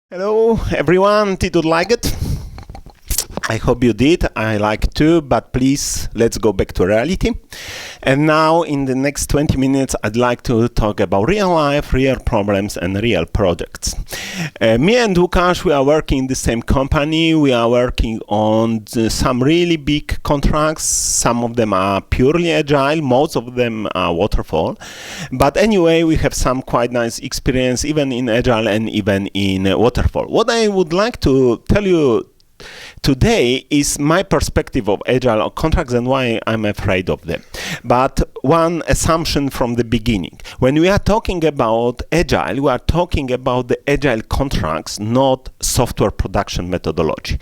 Hello everyone, did you like it? I hope you did. I like too, but please let's go back to reality. And now in the next 20 minutes I'd like to talk about real life, real problems and real projects. Me and Łukasz, we are working in the same company. We are working on some really big contracts. Some of them are purely agile, most of them are waterfall. But anyway, we have some quite nice experience even in agile and even in waterfall. What I would like to tell you today is my perspective of agile contracts and why I'm afraid of them. But one assumption from the beginning. When we are talking about agile, we are talking about the agile contracts, not software production methodology.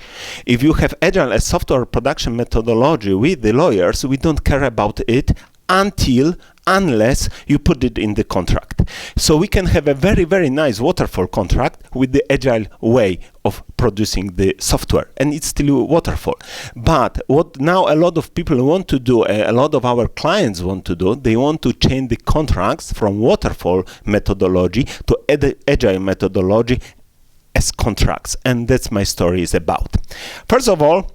If you have agile as software production methodology with the lawyers, we don't care about it unless you put it in the contract. So we can have a very nice waterfall contract with the agile way of producing the software, and it's still waterfall. But what now a lot of people want to do, a lot of our clients want to do, they want to change the contracts from waterfall methodology to agile methodology as contracts, and that's my story is about. First of all,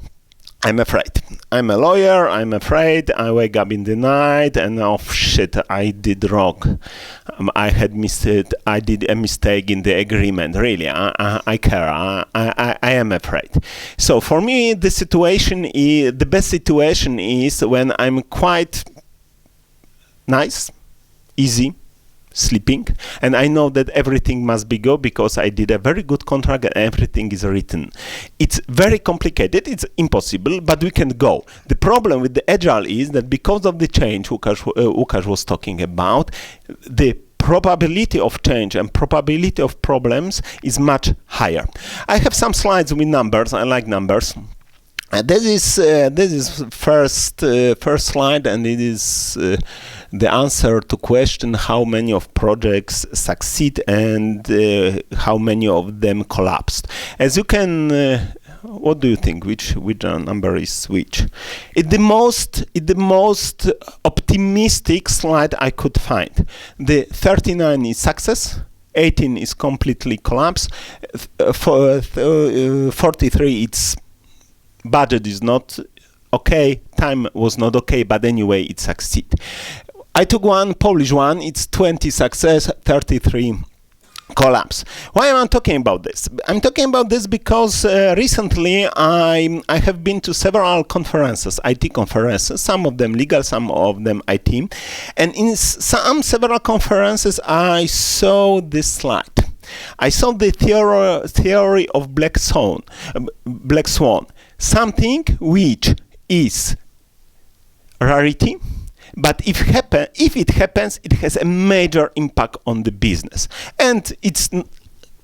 I'm afraid. I'm a lawyer, I'm afraid, I wake up in the night and oh shit, I did wrong. I did a mistake in the agreement, really, I care, I am afraid. So for me, the best situation is when I'm quite nice, easy, sleeping, and I know that everything must be go because I did a very good contract and everything is written. It's very complicated, it's impossible, but we can go. The problem with the agile is that because of the change Łukasz was talking about, the probability of change and probability of problems is much higher. I have some slides with numbers. I like numbers. This is first slide, and it is the answer to question how many of projects succeed and how many of them collapsed. As you can, what do you think? Which number is which? It's the most optimistic slide I could find. The 39 is success. 18 is completely collapse. For 43 it's budget is not okay, time was not okay, but anyway it succeed. I took one Polish one, it's 20 success, 33 collapse. Why am I talking about this? I'm talking about this because recently I have been to several conferences, IT conferences, some of them legal, some of them IT, and in several conferences I saw this slide. I saw the theory of black swan, something which is rarity, but if it happens, it has a major impact on the business, and it's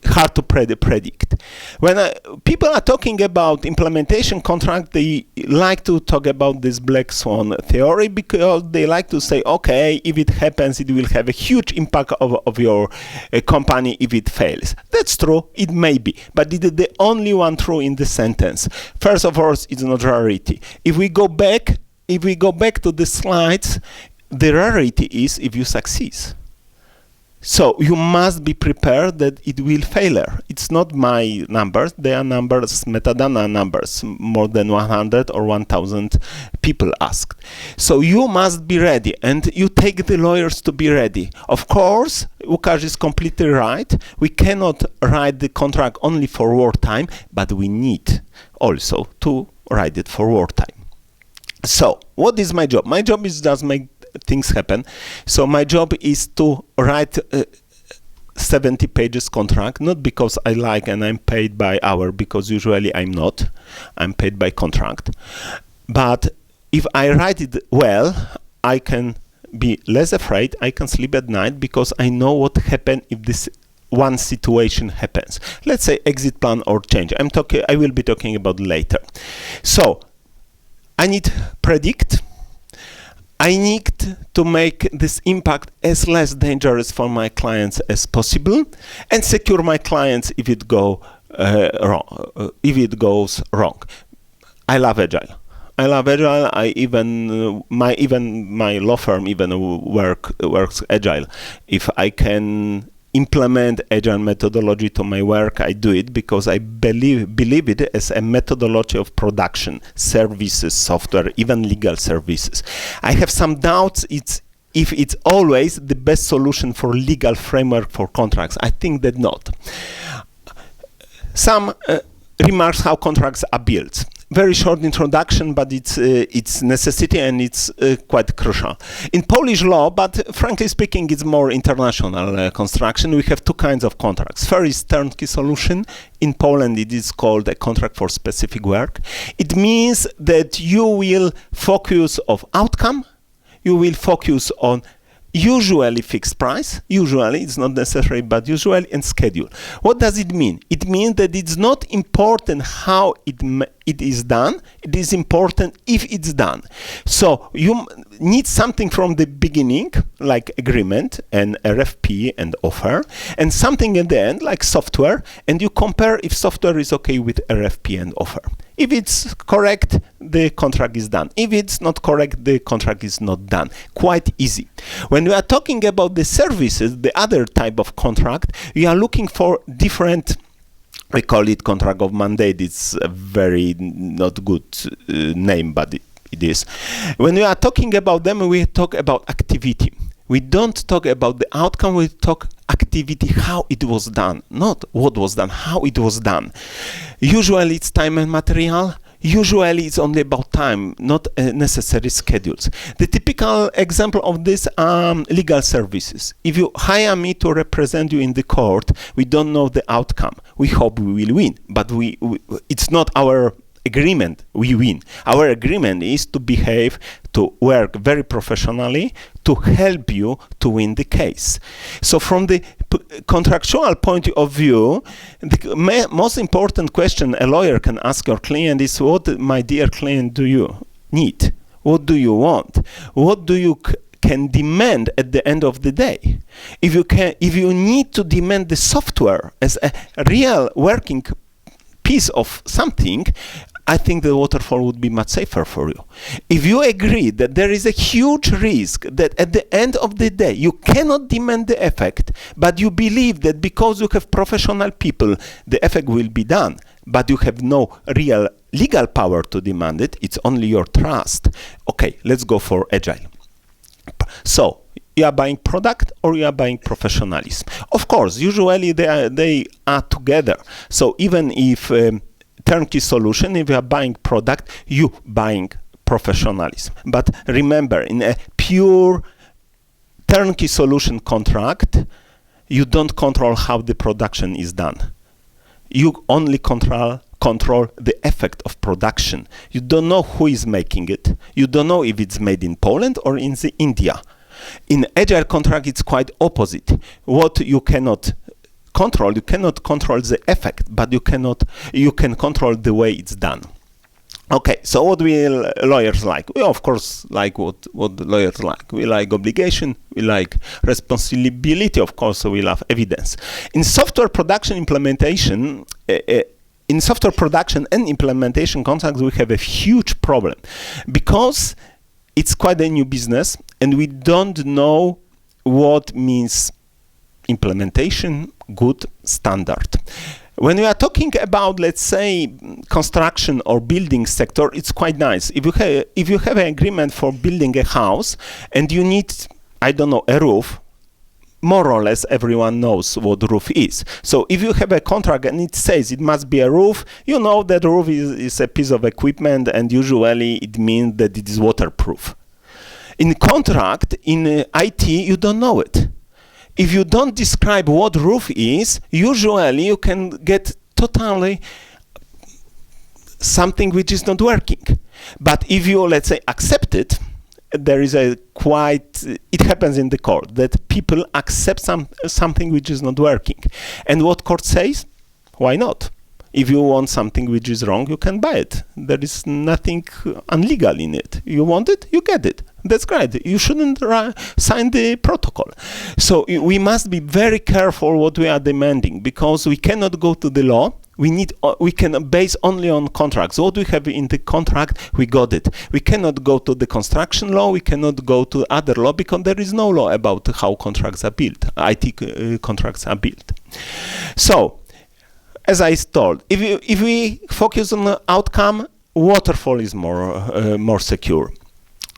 hard to predict. When people are talking about implementation contract, they like to talk about this black swan theory because they like to say, okay, if it happens, it will have a huge impact of your company if it fails. That's true, it may be, but it is the only one true in the sentence. First of all, it's not rarity. If we go back to the slides, the rarity is if you succeed. So you must be prepared that it will fail. It's not my numbers, they are numbers, metadata numbers, more than 100 or 1000 people asked. So you must be ready, and you take the lawyers to be ready. Of course, Łukasz is completely right. We cannot write the contract only for wartime, but we need also to write it for wartime. So what is my job? My job is just make things happen. So my job is to write 70 pages contract, not because I like and I'm paid by hour, because usually I'm not. I'm paid by contract. But if I write it well, I can be less afraid, I can sleep at night because I know what happens if this one situation happens. Let's say exit plan or change. I will be talking about later. So I need predict. I need to make this impact as less dangerous for my clients as possible, and secure my clients if it goes wrong. I love agile. My law firm even works agile. If I can implement agile methodology to my work, I do it because I believe it as a methodology of production, services, software, even legal services. I have some doubts if it's always the best solution for legal framework for contracts. I think that not. Some remarks how contracts are built. Very short introduction, but it's necessity and it's quite crucial. In Polish law, but frankly speaking, it's more international construction. We have two kinds of contracts. First is turnkey solution. In Poland, it is called a contract for specific work. It means that you will focus on outcome. You will focus on usually fixed price, usually, it's not necessary, but usually, and schedule. What does it mean? It means that it's not important how it is done, it is important if it's done. So you need something from the beginning, like agreement and RFP and offer, and something at the end, like software, and you compare if software is okay with RFP and offer. If it's correct, the contract is done. If it's not correct, the contract is not done. Quite easy. When we are talking about the services, the other type of contract, we are looking for different, we call it contract of mandate. It's a very not good name, but it is. When we are talking about them, we talk about activity. We don't talk about the outcome, we talk activity, how it was done, not what was done, how it was done. Usually it's time and material. Usually it's only about time, not necessary schedules. The typical example of this are legal services. If you hire me to represent you in the court, we don't know the outcome. We hope we will win, but it's not our agreement we win. Our agreement is to behave, to work very professionally, to help you to win the case. So from the contractual point of view, the most important question a lawyer can ask your client is, what, my dear client, do you need? What do you want? What do you can demand at the end of the day? If you need to demand the software as a real working piece of something, I think the Waterfall would be much safer for you. If you agree that there is a huge risk that at the end of the day you cannot demand the effect, but you believe that because you have professional people, the effect will be done, but you have no real legal power to demand it, it's only your trust. Okay, let's go for agile. So, you are buying product or you are buying professionalism. Of course, usually they are together. So even if turnkey solution, if you are buying product, you buying professionalism. But remember, in a pure turnkey solution contract, you don't control how the production is done. You only control the effect of production. You don't know who is making it. You don't know if it's made in Poland or in India. In agile contract, it's quite opposite. What you cannot control the effect, but you can control the way it's done. Okay, so what will lawyers like? We of course like what lawyers like. We like obligation, we like responsibility, of course, so we love evidence. In software production implementation, in software production and implementation contracts, we have a huge problem because it's quite a new business and we don't know what means implementation, good, standard. When we are talking about, let's say, construction or building sector, it's quite nice. If you have an agreement for building a house and you need, I don't know, a roof, more or less everyone knows what roof is. So if you have a contract and it says it must be a roof, you know that roof is a piece of equipment and usually it means that it is waterproof. In contract, in IT, you don't know it. If you don't describe what roof is, usually you can get totally something which is not working. But if you, let's say, accept it, there is it happens in the court that people accept something which is not working. And what court says? Why not? If you want something which is wrong, you can buy it. There is nothing illegal in it. You want it, you get it. That's great. You shouldn't sign the protocol. So we must be very careful what we are demanding because we cannot go to the law. We can base only on contracts. What we have in the contract, we got it. We cannot go to the construction law. We cannot go to other law because there is no law about how contracts are built. IT contracts are built. So, as I told, if we focus on the outcome, Waterfall is more secure.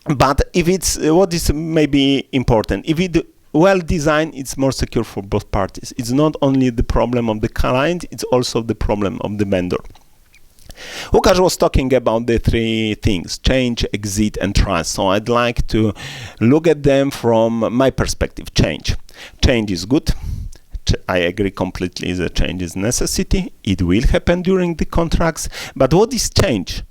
But if it's what is maybe important, if it well designed, it's more secure for both parties. It's not only the problem of the client, it's also the problem of the vendor. Łukasz was talking about the three things: change, exit, and trust. So I'd like to look at them from my perspective. Change. Change is good. I agree completely that change is necessity. It will happen during the contracts. But what is change?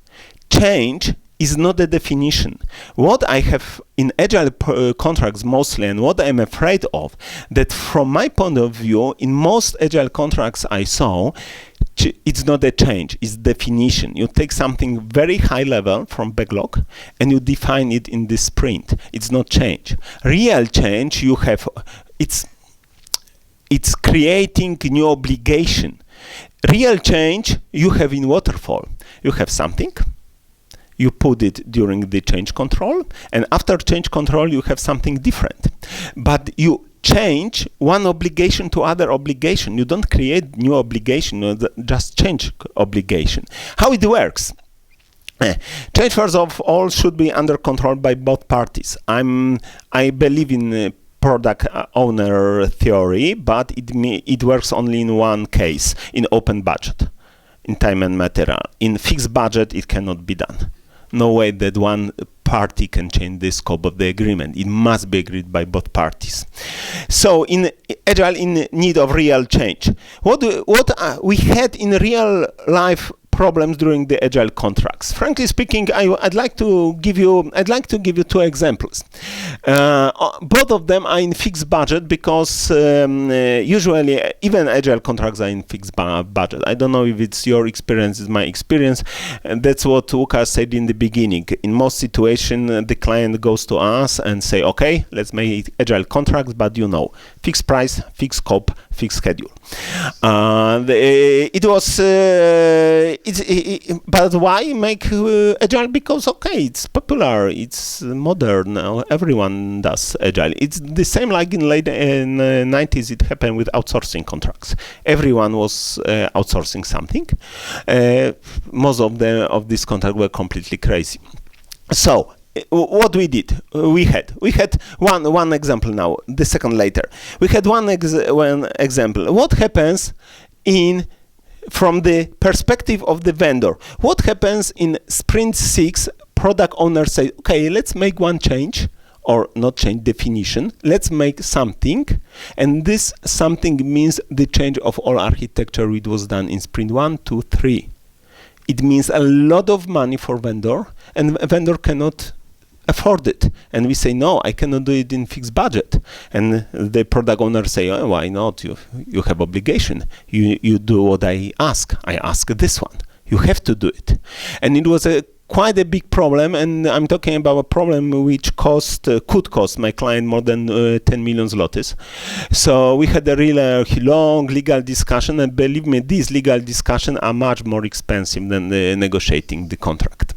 Change is not a definition. What I have in agile contracts mostly, and what I'm afraid of, that from my point of view, in most agile contracts I saw, it's not a change, it's definition. You take something very high level from backlog and you define it in the sprint. It's not change. Real change you have, it's creating new obligation. Real change you have in Waterfall. You have something, you put it during the change control, and after change control you have something different. But you change one obligation to other obligation. You don't create new obligation, you just change obligation. How it works? Change, first of all, should be under control by both parties. I believe in product owner theory, but it works only in one case, in open budget, in time and material. In fixed budget, it cannot be done. No way that one party can change the scope of the agreement. It must be agreed by both parties. So in Agile, in need of real change. What we had in real life problems during the agile contracts. Frankly speaking, I'd like to give you two examples. Both of them are in fixed budget because usually even agile contracts are in fixed budget. I don't know if it's your experience, it's my experience. And that's what Łukasz said in the beginning. In most situations, the client goes to us and say, okay, let's make agile contracts, but you know, fixed price, fixed scope, fixed schedule. But why make agile? Because okay, it's popular, it's modern. Now everyone does agile. It's the same like in late 90s. It happened with outsourcing contracts. Everyone was outsourcing something. Most of these contracts were completely crazy. So what we did, we had one example now. The second later, we had one example. What happens from the perspective of the vendor? What happens in sprint 6? Product owner say, okay, let's make one change, or not change, definition. Let's make something, and this something means the change of all architecture. It was done in sprint 1, 2, 3. It means a lot of money for vendor, and a vendor cannot afford it. And we say, no, I cannot do it in fixed budget. And the product owner say, oh, why not? You have obligation. You do what I ask. I ask this one. You have to do it. And it was quite a big problem, and I'm talking about a problem which could cost my client more than 10 million zlotys. So we had a really long legal discussion, and believe me, these legal discussions are much more expensive than negotiating the contract.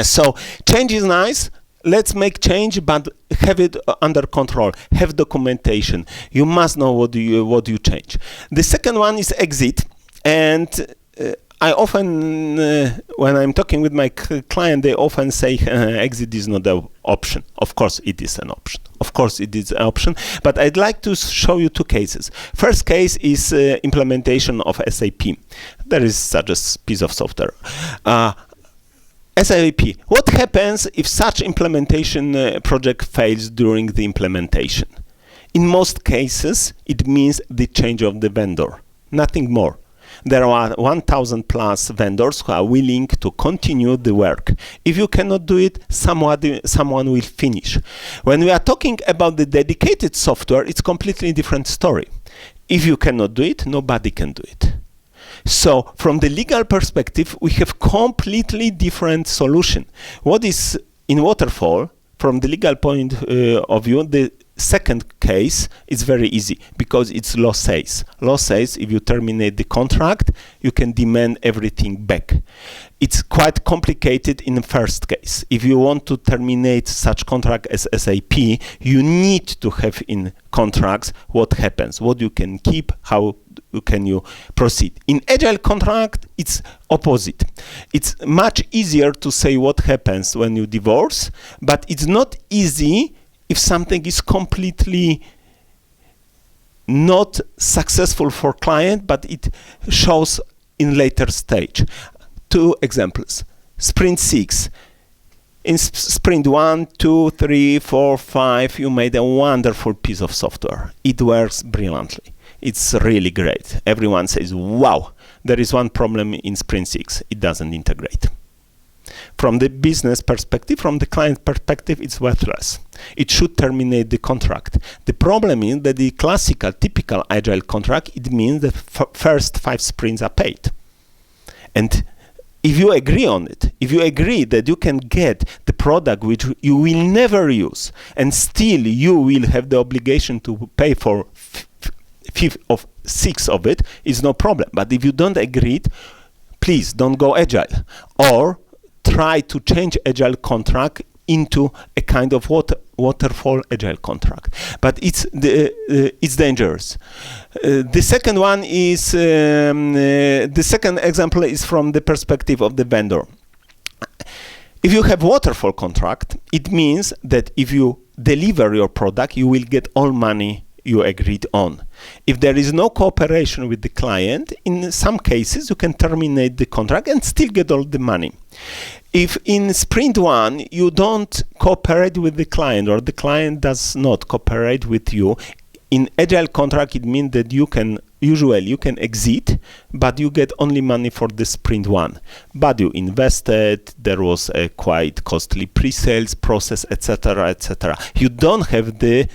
So change is nice. Let's make change, but have it under control. Have documentation. You must know what you change. The second one is exit, and I often, when I'm talking with my client, they often say exit is not an option. Of course, it is an option. Of course, it is an option. But I'd like to show you two cases. First case is implementation of SAP. There is such a piece of software. SAP. What happens if such implementation project fails during the implementation? In most cases, it means the change of the vendor, nothing more. There are 1,000 plus vendors who are willing to continue the work. If you cannot do it, someone will finish. When we are talking about the dedicated software, it's completely different story. If you cannot do it, nobody can do it. So from the legal perspective, we have completely different solution. What is in Waterfall, from the legal point of view, the second case is very easy because it's law says. Law says if you terminate the contract, you can demand everything back. It's quite complicated in the first case. If you want to terminate such contract as SAP, you need to have in contracts what happens, what you can keep, how can you proceed. In agile contract, it's opposite. It's much easier to say what happens when you divorce, but it's not easy if something is completely not successful for client, but it shows in later stage. 2 examples. Sprint 6. In sprint 1, 2, 3, 4, 5, you made a wonderful piece of software. It works brilliantly. It's really great. Everyone says, wow. There is one problem in sprint 6. It doesn't integrate. From the business perspective, from the client perspective, it's worthless. It should terminate the contract. The problem is that the classical, typical agile contract, it means that first 5 sprints are paid. And if you agree on it, if you agree that you can get the product which you will never use, and still you will have the obligation to pay for 5 of 6 of it, is no problem. But if you don't agree, please don't go agile. Or try to change agile contract into a kind of waterfall agile contract, but it's dangerous. The second one is the second example is from the perspective of the vendor. If you have waterfall contract, it means that if you deliver your product, you will get all money you agreed on. If there is no cooperation with the client, in some cases you can terminate the contract and still get all the money. If in sprint 1 you don't cooperate with the client, or the client does not cooperate with you, in agile contract it means that you can exit, but you get only money for the sprint 1. But you invested, there was a quite costly pre-sales process, etc., etc. You don't have the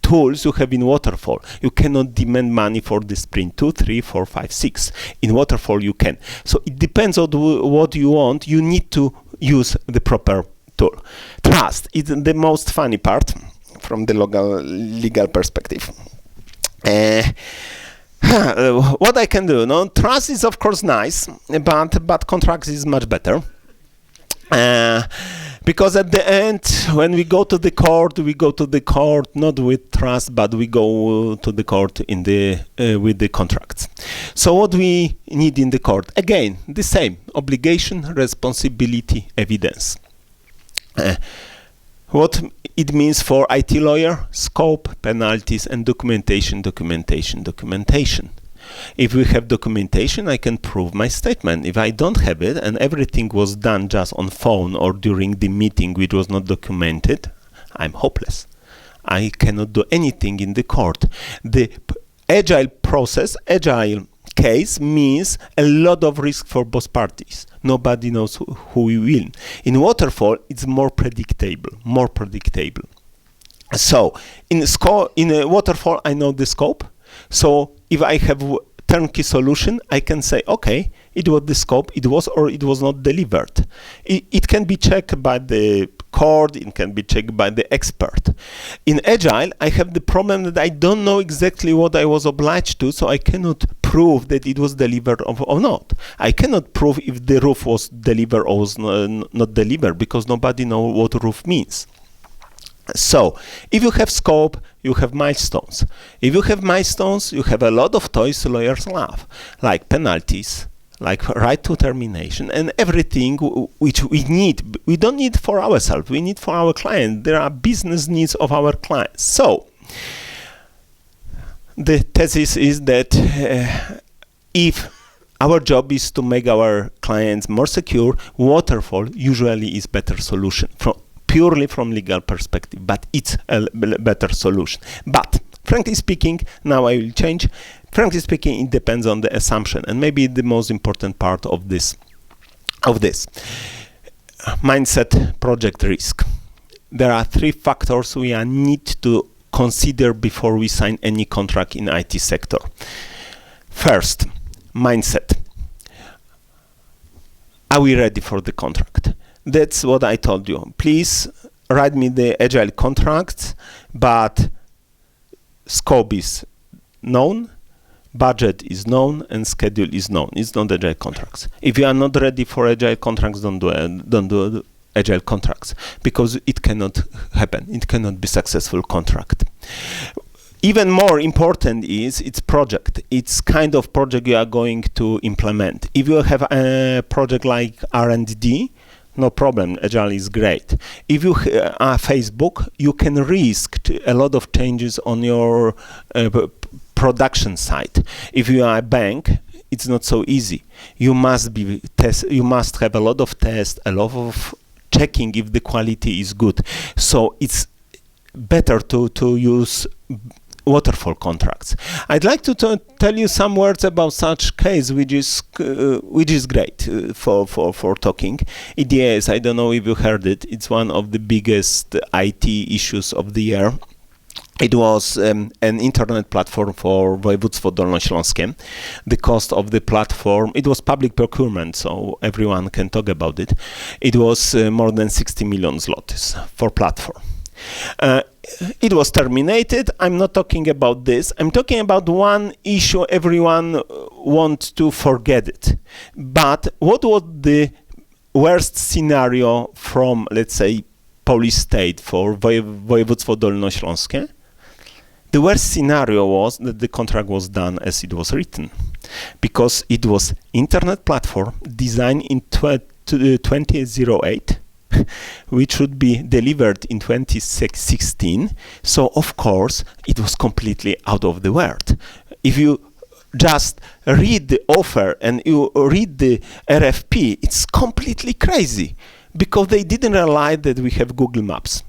tools you have in Waterfall. You cannot demand money for the sprint 2, 3, 4, 5, 6. In Waterfall you can. So it depends on what you want. You need to use the proper tool. Trust is the most funny part from the legal perspective. What I can do? No, trust is of course nice, but contracts is much better. Because at the end, when we go to the court not with trust, but we go to the court in with the contracts. So what we need in the court? Again, the same: obligation, responsibility, evidence. What it means for IT lawyer: scope, penalties, and documentation. If we have documentation, I can prove my statement. If I don't have it and everything was done just on phone or during the meeting which was not documented, I'm hopeless. I cannot do anything in the court. The agile process, agile case means a lot of risk for both parties. Nobody knows who will win. In Waterfall, it's more predictable. So in a Waterfall, I know the scope. So if I have turnkey solution, I can say, okay, it was the scope, it was or it was not delivered. It can be checked by the court, it can be checked by the expert. In Agile, I have the problem that I don't know exactly what I was obliged to, so I cannot prove that it was delivered or not. I cannot prove if the roof was delivered or was not delivered, because nobody knows what roof means. So, if you have scope, you have milestones. If you have milestones, you have a lot of toys lawyers love, like penalties, like right to termination, and everything which we need. We don't need for ourselves, we need for our client. There are business needs of our clients. So, the thesis is that if our job is to make our clients more secure, Waterfall usually is better solution purely from legal perspective, but it's a better solution. But frankly speaking, now I will change. Frankly speaking, it depends on the assumption, and maybe the most important part of this mindset, project risk. There are 3 factors we need to consider before we sign any contract in IT sector. First, mindset. Are we ready for the contract? That's what I told you. Please write me the agile contracts, but scope is known, budget is known, and schedule is known. It's not agile contracts. If you are not ready for agile contracts, don't do agile contracts, because it cannot happen. It cannot be successful contract. Even more important is its project. It's kind of project you are going to implement. If you have a project like R&D, no problem, agile is great. If you are Facebook, you can risk a lot of changes on your production side. If you are a bank, it's not so easy. You must have a lot of tests, a lot of checking if the quality is good. So it's better to use waterfall contracts. I'd like to tell you some words about such case, which is great for talking. EDS, I don't know if you heard it. It's one of the biggest IT issues of the year. It was an internet platform for Województwo Dolnośląskie. The cost of the platform, it was public procurement, so everyone can talk about it. It was more than 60 million zlotys for platform. It was terminated. I'm not talking about this. I'm talking about one issue everyone wants to forget it. But what was the worst scenario from, let's say, Polish state for Województwo Dolnośląskie? The worst scenario was that the contract was done as it was written, because it was internet platform designed in 2008, which should be delivered in 2016. So of course it was completely out of the world. If you just read the offer and you read the RFP, it's completely crazy, because they didn't realize that we have Google Maps.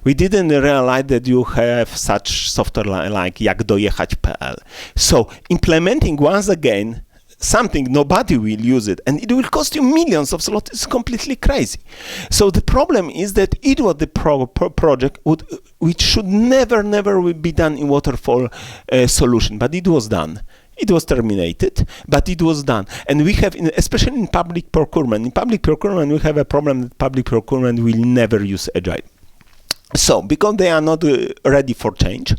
We didn't realize that you have such software like jakdojechać.pl. So implementing once again something, nobody will use it, and it will cost you millions of zlotys. It's completely crazy. So the problem is that it was the project which should never be done in waterfall solution, but it was done. It was terminated, but it was done. And we have, especially in public procurement, we have a problem that public procurement will never use agile. So, because they are not ready for change,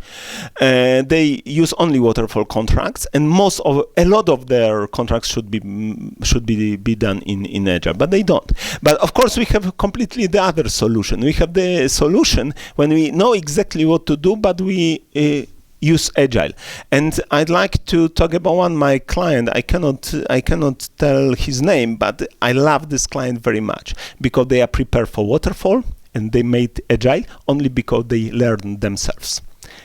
they use only waterfall contracts, and a lot of their contracts should be done in agile, but they don't. But of course, we have completely the other solution. We have the solution when we know exactly what to do, but we use agile. And I'd like to talk about my client. I cannot tell his name, but I love this client very much, because they are prepared for waterfall, and they made agile only because they learned themselves.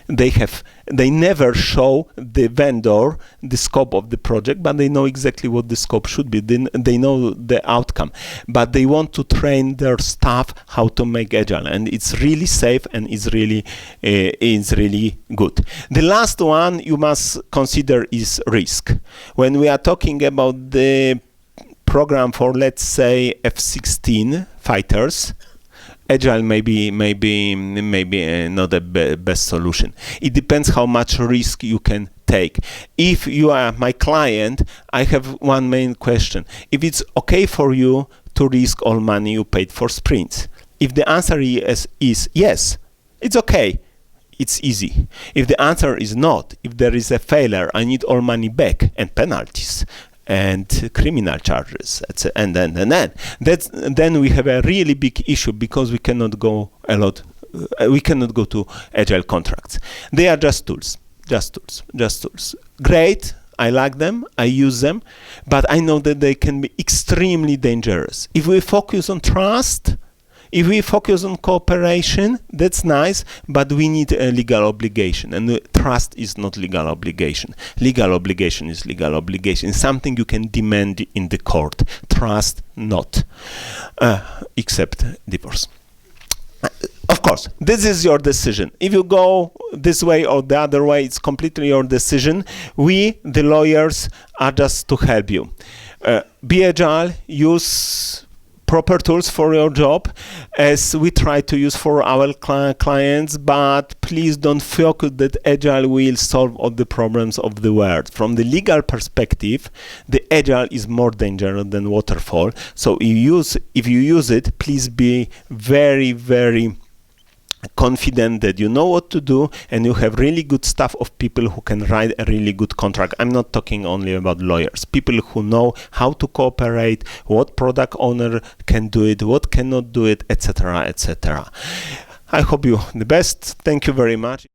They never show the vendor the scope of the project, but they know exactly what the scope should be. They know the outcome, but they want to train their staff how to make agile, and it's really safe and it's really good. The last one you must consider is risk. When we are talking about the program for, let's say, F-16 fighters, agile maybe not the best solution. It depends how much risk you can take. If you are my client, I have one main question. If it's okay for you to risk all money you paid for sprints. If the answer is yes, it's okay. It's easy. If the answer is not, if there is a failure, I need all money back and penalties and criminal charges, and then we have a really big issue, because we cannot go to agile contracts. They are just tools. Great, I like them, I use them, but I know that they can be extremely dangerous. If we focus on trust, if we focus on cooperation, that's nice, but we need a legal obligation, and trust is not legal obligation. Legal obligation is legal obligation, something you can demand in the court. Trust not, except divorce. Of course, this is your decision. If you go this way or the other way, it's completely your decision. We, the lawyers, are just to help you. Be agile, use proper tools for your job, as we try to use for our clients, but please don't focus that agile will solve all the problems of the world. From the legal perspective, the agile is more dangerous than waterfall. So if you use it, please be very confident that you know what to do, and you have really good staff of people who can write a really good contract. I'm not talking only about lawyers, people who know how to cooperate, what product owner can do it, what cannot do it, etc., etc. I hope you the best. Thank you very much.